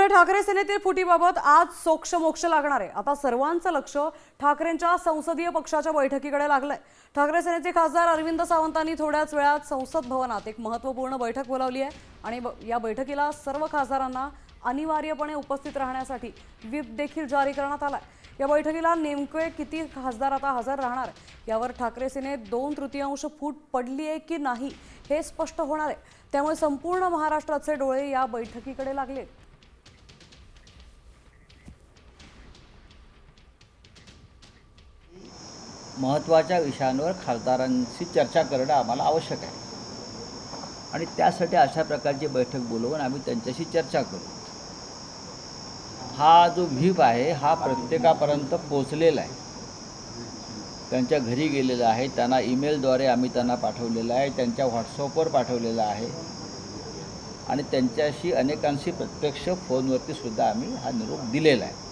ठाकरे सेनेतील फुटीबाबत आज सोक्ष मोक्ष लागणार आहे। आता सर्वांचं लक्ष ठाकरेंच्या संसदीय पक्षाच्या बैठकीकडे लागलंय। ठाकरे सेनेचे खासदार अरविंद सावंतांनी थोड्याच वेळात संसद भवनात एक महत्त्वपूर्ण बैठक बोलावली आहे आणि या बैठकीला सर्व खासदारांना अनिवार्यपणे उपस्थित राहण्यासाठी व्हिप देखील जारी करण्यात आलाय। या बैठकीला नेमके किती खासदार आता हजर राहणार यावर ठाकरे सेनेत 2/3 फूट पडली आहे की नाही हे स्पष्ट होणार आहे। त्यामुळे संपूर्ण महाराष्ट्राचे डोळे या बैठकीकडे लागले। महत्त्वाच्या विषयांवर खासदारांशी चर्चा करणं आम्हाला आवश्यक आहे आणि त्यासाठी अशा प्रकारची बैठक बोलवून आम्ही त्यांच्याशी चर्चा करू। हा जो व्हीप आहे हा प्रत्येकापर्यंत पोहोचलेला आहे, त्यांच्या घरी गेलेला आहे, त्यांना ईमेलद्वारे आम्ही त्यांना पाठवलेला आहे, त्यांच्या व्हॉट्सअपवर पाठवलेला आहे आणि त्यांच्याशी अनेकांशी प्रत्यक्ष फोनवरती सुद्धा आम्ही हा निरोप दिलेला आहे।